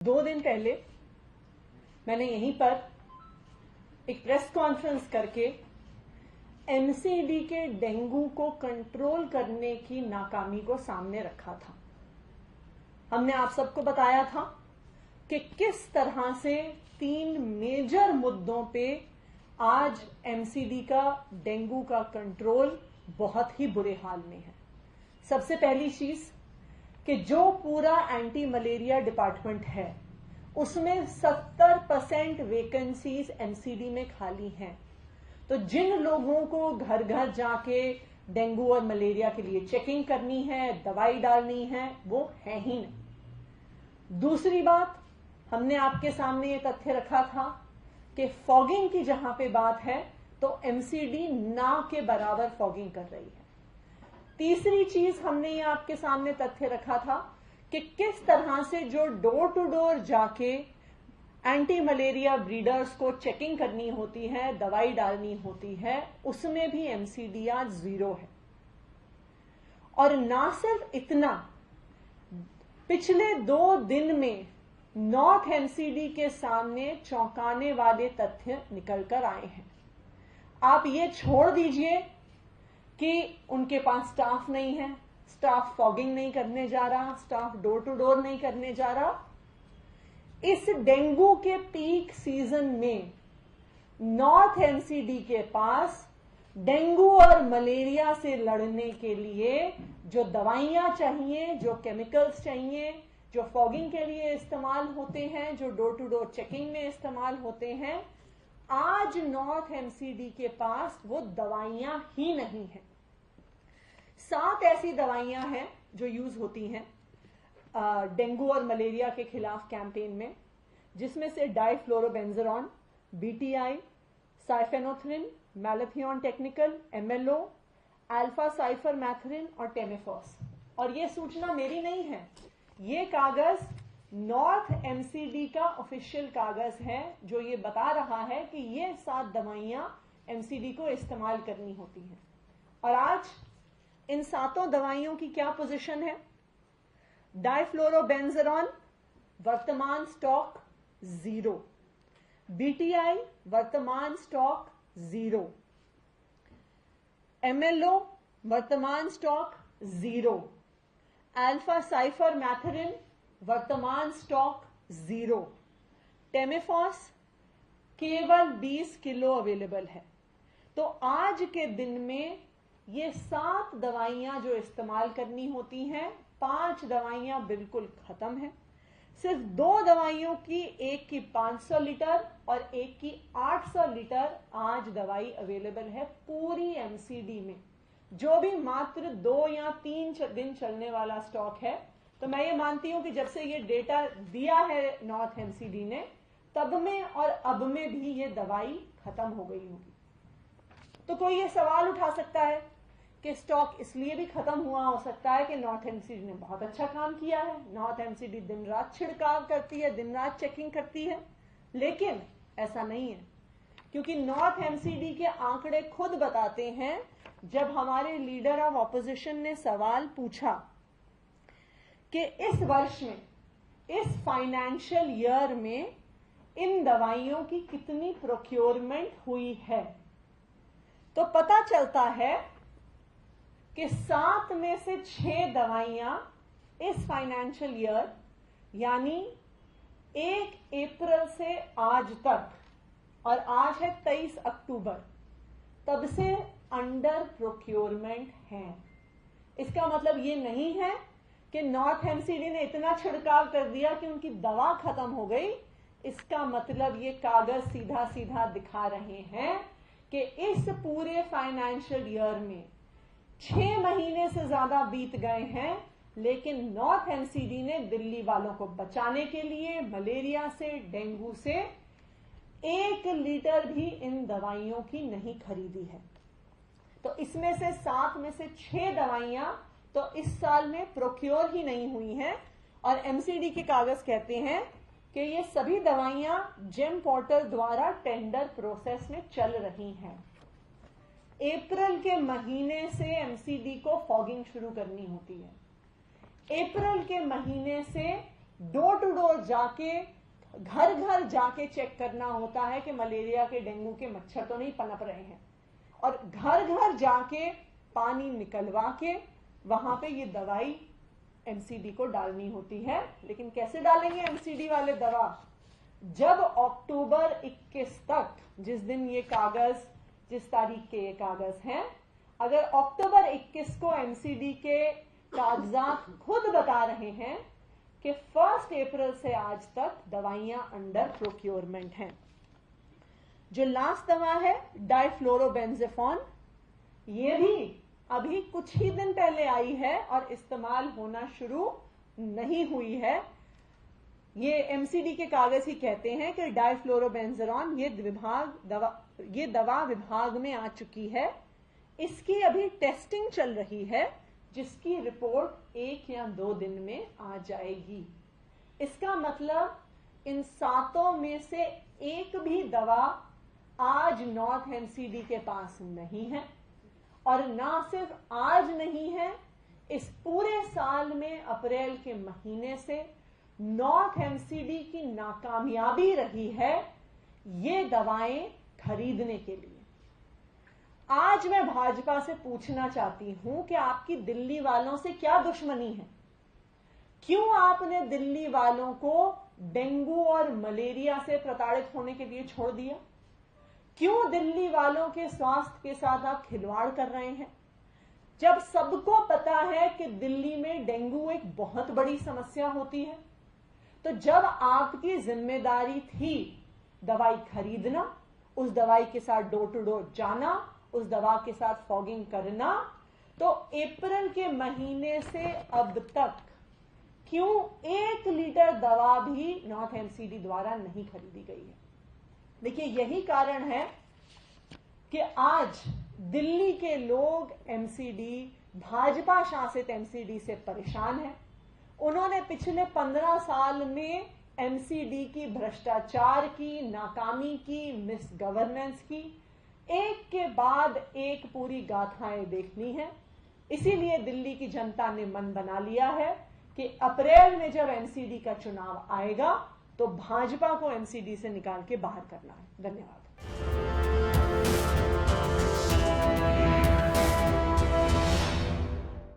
2 दिन पहले मैंने यहीं पर एक प्रेस कॉन्फ्रेंस करके एमसीडी के डेंगू को कंट्रोल करने की नाकामी को सामने रखा था। हमने आप सबको बताया था कि किस तरह से 3 मेजर मुद्दों पे आज एमसीडी का डेंगू का कंट्रोल बहुत ही बुरे हाल में है। सबसे पहली चीज कि जो पूरा एंटी मलेरिया डिपार्टमेंट है उसमें 70% वैकेंसीज एमसीडी में खाली हैं। तो जिन लोगों को घर घर जाके डेंगू और मलेरिया के लिए चेकिंग करनी है, दवाई डालनी है, वो है ही नहीं। दूसरी बात, हमने आपके सामने ये तथ्य रखा था कि फॉगिंग की जहां पे बात है तो एमसीडी ना के बराबर फॉगिंग कर रही है। तीसरी चीज हमने ये आपके सामने तथ्य रखा था कि किस तरह से जो डोर टू डोर जाके एंटी मलेरिया ब्रीडर्स को चेकिंग करनी होती है, दवाई डालनी होती है, उसमें भी एमसीडी आज 0 है। और ना सिर्फ इतना, पिछले 2 दिन में नॉर्थ एमसीडी के सामने चौंकाने वाले तथ्य निकल कर आए हैं। आप ये छोड़ दीजिए कि उनके पास स्टाफ नहीं है, स्टाफ फॉगिंग नहीं करने जा रहा, स्टाफ डोर टू डोर नहीं करने जा रहा। इस डेंगू के पीक सीजन में नॉर्थ एमसीडी के पास डेंगू और मलेरिया से लड़ने के लिए जो दवाइयां चाहिए, जो केमिकल्स चाहिए, जो फॉगिंग के लिए इस्तेमाल होते हैं, जो डोर टू डोर चेकिंग में इस्तेमाल होते हैं, आज नॉर्थ एमसीडी के पास वो दवाइयां ही नहीं है। 7 ऐसी दवाइयां हैं जो यूज होती हैं डेंगू और मलेरिया के खिलाफ कैंपेन में, जिसमें से diflubenzuron, BTI, cyphenothrin, malathion technical, MLO, alpha cypermethrin और टेमेफॉस। और ये सूचना मेरी नहीं है, ये कागज नॉर्थ एमसीडी का ऑफिशियल कागज है जो ये बता रहा है कि ये 7 दवाइयां एमसीडी को इस्तेमाल करनी होती हैं। और आज इन 7 दवाइयों की क्या पोजीशन है? डाइफ्लोरोबेंजरॉन वर्तमान स्टॉक 0, बीटीआई वर्तमान स्टॉक 0, एमएलओ वर्तमान स्टॉक 0, अल्फा साइफरमैथरिन वर्तमान स्टॉक 0, टेमेफॉस केवल 20 किलो अवेलेबल है। तो आज के दिन में ये 7 दवाइयां जो इस्तेमाल करनी होती हैं, 5 दवाइयां बिल्कुल खत्म है। सिर्फ 2 दवाइयों की, एक की 500 लीटर और एक की 800 लीटर आज दवाई अवेलेबल है पूरी एमसीडी में, जो भी मात्र 2 या 3 दिन चलने वाला स्टॉक है। तो मैं ये मानती हूं कि जब से ये डेटा दिया है नॉर्थ एमसीडी ने, तब में और अब में भी ये दवाई खत्म हो गई होगी। तो कोई ये सवाल उठा सकता है कि स्टॉक इसलिए भी खत्म हुआ हो सकता है कि नॉर्थ एमसीडी ने बहुत अच्छा काम किया है, नॉर्थ एमसीडी दिन रात छिड़काव करती है, दिन रात चेकिंग करती है। लेकिन ऐसा नहीं है, क्योंकि नॉर्थ एमसीडी के आंकड़े खुद बताते हैं, जब हमारे लीडर ऑफ ऑपोजिशन ने सवाल पूछा कि इस वर्ष में, इस फाइनेंशियल ईयर में इन दवाइयों की कितनी प्रोक्योरमेंट हुई है, तो पता चलता है कि 7 में से 6 दवाइयां इस फाइनेंशियल ईयर यानी 1 अप्रैल से आज तक, और आज है 23 अक्टूबर, तब से अंडर प्रोक्योरमेंट हैं। इसका मतलब ये नहीं है कि नॉर्थ एमसीडी ने इतना छिड़काव कर दिया कि उनकी दवा खत्म हो गई। इसका मतलब ये कागज सीधा सीधा दिखा रहे हैं कि इस पूरे फाइनेंशियल ईयर में 6 महीने से ज्यादा बीत गए हैं, लेकिन नॉर्थ एमसीडी ने दिल्ली वालों को बचाने के लिए मलेरिया से, डेंगू से 1 लीटर भी इन दवाइयों की नहीं खरीदी है। तो इसमें से 7 में से 6 दवाइयां तो इस साल में प्रोक्योर ही नहीं हुई हैं। और एमसीडी के कागज कहते हैं कि ये सभी दवाइयां जेम पोर्टल द्वारा टेंडर प्रोसेस में चल रही हैं। अप्रैल के महीने से एमसीडी को फॉगिंग शुरू करनी होती है। अप्रैल के महीने से डोर टू डोर जाके, घर घर जाके चेक करना होता है कि मलेरिया के, डेंगू के मच्छर तो नहीं पनप रहे हैं, और घर घर जाके पानी निकलवा के वहां पे ये दवाई एमसीडी को डालनी होती है। लेकिन कैसे डालेंगे एमसीडी वाले दवा? जब अक्टूबर 21 तक, जिस दिन ये कागज, जिस तारीख के ये कागज हैं, अगर अक्टूबर 21 को एमसीडी के कागजात खुद बता रहे हैं कि 1 अप्रैल से आज तक दवाइयां अंडर प्रोक्योरमेंट हैं। जो लास्ट दवा है डाइफ्लोरोबेंजेफॉन, ये भी अभी कुछ ही दिन पहले आई है और इस्तेमाल होना शुरू नहीं हुई है। ये एमसीडी के कागज ही कहते हैं कि डाइफ्लोरोबेंजेरॉन ये दवा विभाग में आ चुकी है। इसकी अभी टेस्टिंग चल रही है, जिसकी रिपोर्ट 1 या 2 दिन में आ जाएगी। इसका मतलब इन 7 में से एक भी दवा आज नॉर्थ एमसीडी के पास नहीं है, और ना सिर्फ आज नहीं है, इस पूरे साल में अप्रैल के महीने से नॉर्थ एमसीडी की नाकामयाबी रही है ये दवाएं खरीदने के लिए। आज मैं भाजपा से पूछना चाहती हूं कि आपकी दिल्ली वालों से क्या दुश्मनी है? क्यों आपने दिल्ली वालों को डेंगू और मलेरिया से प्रताड़ित होने के लिए छोड़ दिया? क्यों दिल्ली वालों के स्वास्थ्य के साथ आप खिलवाड़ कर रहे हैं, जब सबको पता है कि दिल्ली में डेंगू एक बहुत बड़ी समस्या होती है? तो जब आपकी जिम्मेदारी थी दवाई खरीदना, उस दवाई के साथ डोर टू डोर जाना, उस दवा के साथ फॉगिंग करना, तो अप्रैल के महीने से अब तक क्यों 1 लीटर दवा भी नॉर्थ एमसीडी द्वारा नहीं खरीदी गई है? देखिए, यही कारण है कि आज दिल्ली के लोग एमसीडी, भाजपा शासित एमसीडी से परेशान हैं। उन्होंने पिछले 15 साल में एमसीडी की भ्रष्टाचार की, नाकामी की, मिस गवर्नेंस की, एक के बाद एक पूरी गाथाएं देखनी है। इसीलिए दिल्ली की जनता ने मन बना लिया है कि अप्रैल में जब एमसीडी का चुनाव आएगा तो भाजपा को एमसीडी से निकाल के बाहर करना है। धन्यवाद।